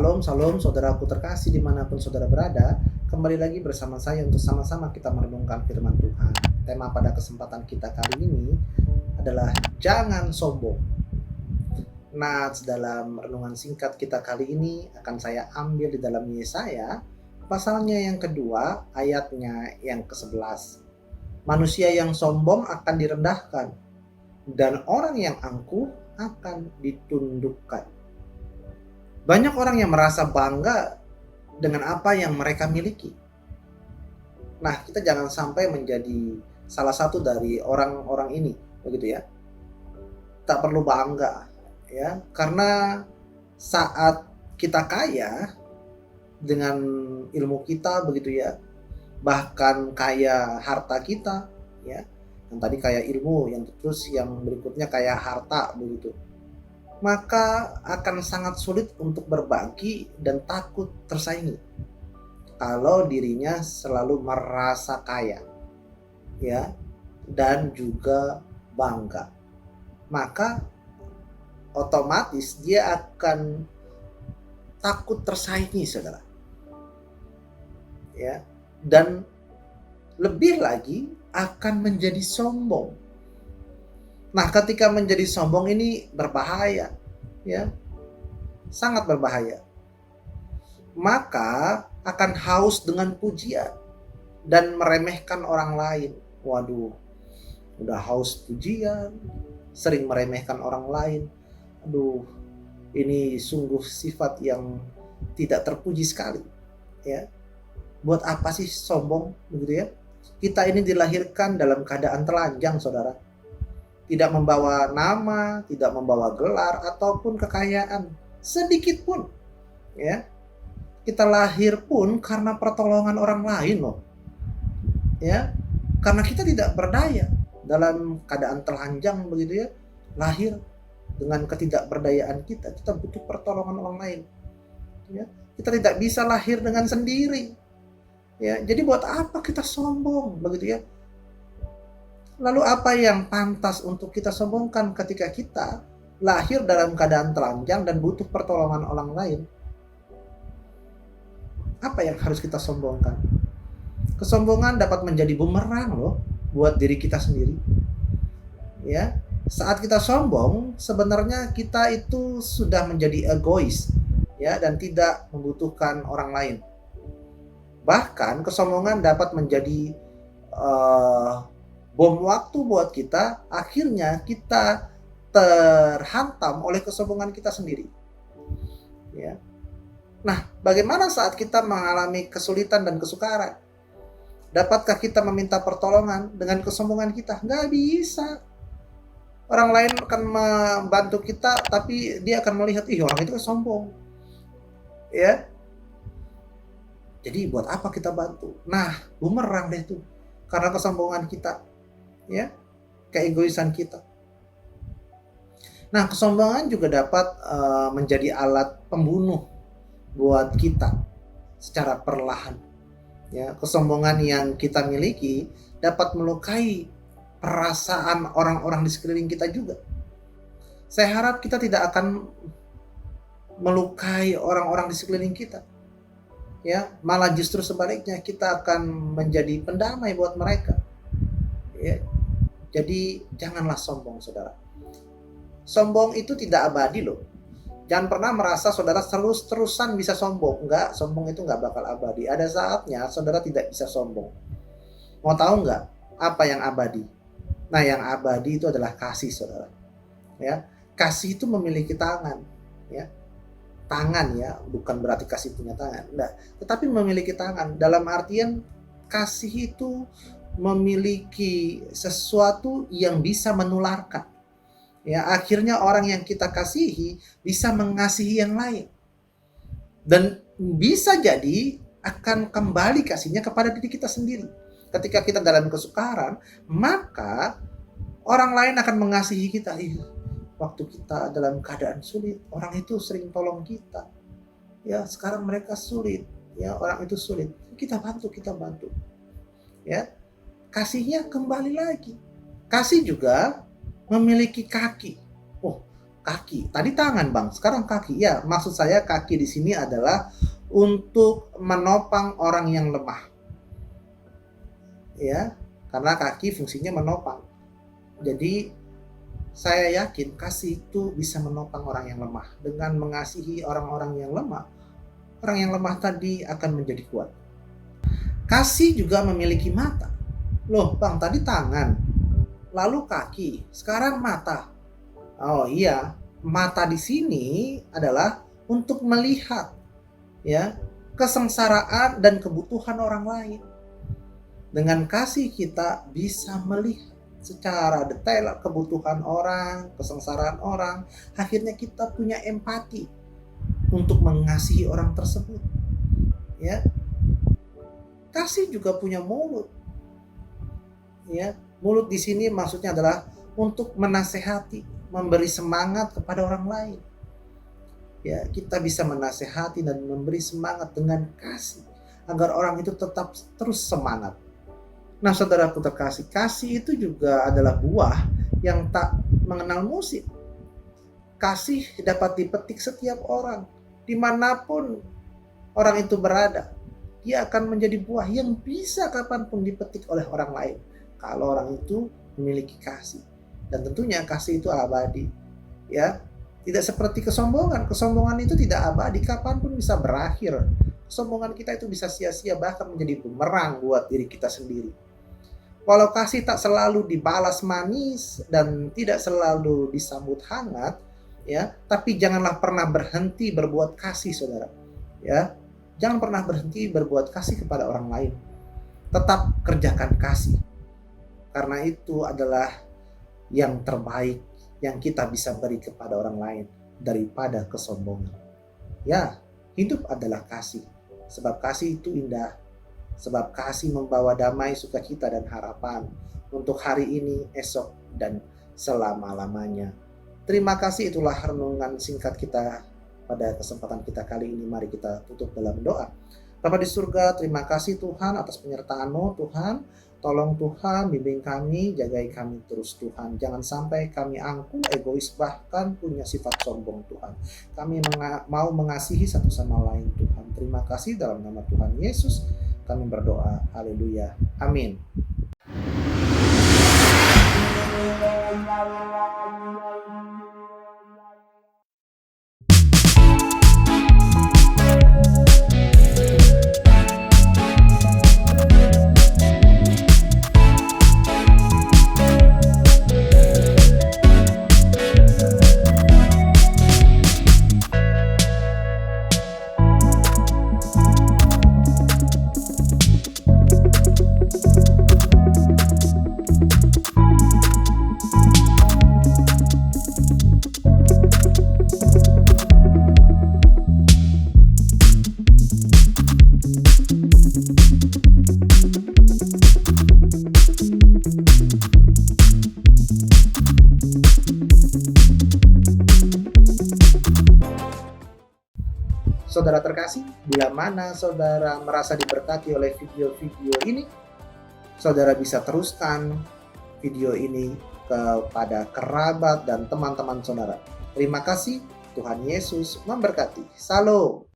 Salam, salam saudaraku terkasih dimanapun saudara berada. Kembali lagi bersama saya untuk sama-sama kita merenungkan firman Tuhan. Tema pada kesempatan kita kali ini adalah jangan sombong. Nah, dalam renungan singkat kita kali ini akan saya ambil di dalam Yesaya, pasalnya yang kedua, ayatnya yang ke-11. Manusia yang sombong akan direndahkan, dan orang yang angkuh akan ditundukkan. Banyak orang yang merasa bangga dengan apa yang mereka miliki. Nah, kita jangan sampai menjadi salah satu dari orang-orang ini, begitu ya. Tak perlu bangga, ya, karena saat kita kaya dengan ilmu kita, begitu ya, bahkan kaya harta kita, ya. Yang tadi kaya ilmu, yang terus yang berikutnya kaya harta, begitu. Maka akan sangat sulit untuk berbagi dan takut tersaingi kalau dirinya selalu merasa kaya, ya, dan juga bangga. Maka otomatis dia akan takut tersaingi, saudara, ya, dan lebih lagi akan menjadi sombong. Nah, ketika menjadi sombong ini berbahaya, ya, sangat berbahaya. Maka akan haus dengan pujian dan meremehkan orang lain. Waduh, udah haus pujian, sering meremehkan orang lain. Aduh, ini sungguh sifat yang tidak terpuji sekali, ya. Buat apa sih sombong, begitu ya? Kita ini dilahirkan dalam keadaan telanjang, saudara. Tidak membawa nama, tidak membawa gelar ataupun kekayaan sedikit pun, ya. Kita lahir pun karena pertolongan orang lain loh, ya. Karena kita tidak berdaya, dalam keadaan telanjang, begitu ya, lahir dengan ketidakberdayaan kita butuh pertolongan orang lain, ya. Kita tidak bisa lahir dengan sendiri, ya. Jadi buat apa kita sombong, begitu ya? Lalu apa yang pantas untuk kita sombongkan ketika kita lahir dalam keadaan telanjang dan butuh pertolongan orang lain? Apa yang harus kita sombongkan? Kesombongan dapat menjadi bumerang loh buat diri kita sendiri, ya. Saat kita sombong, sebenarnya kita itu sudah menjadi egois, ya, dan tidak membutuhkan orang lain. Bahkan kesombongan dapat menjadi bom waktu buat kita. Akhirnya kita terhantam oleh kesombongan kita sendiri, ya. Nah, bagaimana saat kita mengalami kesulitan dan kesukaran? Dapatkah kita meminta pertolongan dengan kesombongan kita? Nggak bisa. Orang lain akan membantu kita, tapi dia akan melihat, ih, orang itu kan sombong, ya. Jadi buat apa kita bantu? Nah, bumerang deh tuh, karena kesombongan kita, ya, keegoisan kita. Nah, kesombongan juga dapat menjadi alat pembunuh buat kita secara perlahan, ya. Kesombongan yang kita miliki dapat melukai perasaan orang-orang di sekeliling kita juga. Saya harap kita tidak akan melukai orang-orang di sekeliling kita, ya. Malah justru sebaliknya, kita akan menjadi pendamai buat mereka, ya. Jadi janganlah sombong, saudara. Sombong itu tidak abadi loh. Jangan pernah merasa saudara terus-terusan bisa sombong. Enggak, sombong itu enggak bakal abadi. Ada saatnya saudara tidak bisa sombong. Mau tahu enggak apa yang abadi? Nah, yang abadi itu adalah kasih, saudara, ya. Kasih itu memiliki tangan, ya. Tangan, ya, bukan berarti kasih punya tangan, enggak. Tetapi memiliki tangan. Dalam artian kasih itu memiliki sesuatu yang bisa menularkan. Ya, akhirnya orang yang kita kasihi bisa mengasihi yang lain. Dan bisa jadi akan kembali kasihnya kepada diri kita sendiri. Ketika kita dalam kesukaran, maka orang lain akan mengasihi kita. Waktu kita dalam keadaan sulit, orang itu sering tolong kita. Ya, sekarang mereka sulit, ya, orang itu sulit. Kita bantu. Ya. Kasihnya kembali lagi. Kasih juga memiliki kaki. Oh, kaki. Tadi tangan, Bang. Sekarang kaki. Ya, maksud saya kaki di sini adalah untuk menopang orang yang lemah. Ya, karena kaki fungsinya menopang. Jadi saya yakin kasih itu bisa menopang orang yang lemah. Dengan mengasihi orang-orang yang lemah, orang yang lemah tadi akan menjadi kuat. Kasih juga memiliki mata. Loh, Bang, tadi tangan, lalu kaki, sekarang mata. Oh iya, mata di sini adalah untuk melihat ya kesengsaraan dan kebutuhan orang lain. Dengan kasih kita bisa melihat secara detail kebutuhan orang, kesengsaraan orang. Akhirnya kita punya empati untuk mengasihi orang tersebut. Ya, kasih juga punya mulut. Ya, mulut di sini maksudnya adalah untuk menasehati, memberi semangat kepada orang lain. Ya, kita bisa menasehati dan memberi semangat dengan kasih agar orang itu tetap terus semangat. Nah, saudaraku terkasih, kasih itu juga adalah buah yang tak mengenal musim. Kasih dapat dipetik setiap orang, dimanapun orang itu berada. Dia akan menjadi buah yang bisa kapanpun dipetik oleh orang lain. Kalau orang itu memiliki kasih. Dan tentunya kasih itu abadi. Ya, tidak seperti kesombongan. Kesombongan itu tidak abadi, kapanpun bisa berakhir. Kesombongan kita itu bisa sia-sia, bahkan menjadi bumerang buat diri kita sendiri. Walau kasih tak selalu dibalas manis dan tidak selalu disambut hangat, ya, tapi janganlah pernah berhenti berbuat kasih, saudara. Ya, jangan pernah berhenti berbuat kasih kepada orang lain. Tetap kerjakan kasih, karena itu adalah yang terbaik yang kita bisa beri kepada orang lain daripada kesombongan. Ya, hidup adalah kasih, sebab kasih itu indah. Sebab kasih membawa damai, sukacita, dan harapan untuk hari ini, esok, dan selama-lamanya. Terima kasih, itulah renungan singkat kita pada kesempatan kita kali ini. Mari kita tutup dalam doa. Bapa di surga, terima kasih Tuhan atas penyertaan-Mu, Tuhan. Tolong Tuhan, bimbing kami, jagai kami terus Tuhan. Jangan sampai kami angkuh, egois, bahkan punya sifat sombong Tuhan. Kami mau mengasihi satu sama lain Tuhan. Terima kasih dalam nama Tuhan Yesus kami berdoa. Haleluya. Amin. Saudara terkasih, bila mana saudara merasa diberkati oleh video-video ini, saudara bisa teruskan video ini kepada kerabat dan teman-teman saudara. Terima kasih, Tuhan Yesus memberkati. Shalom.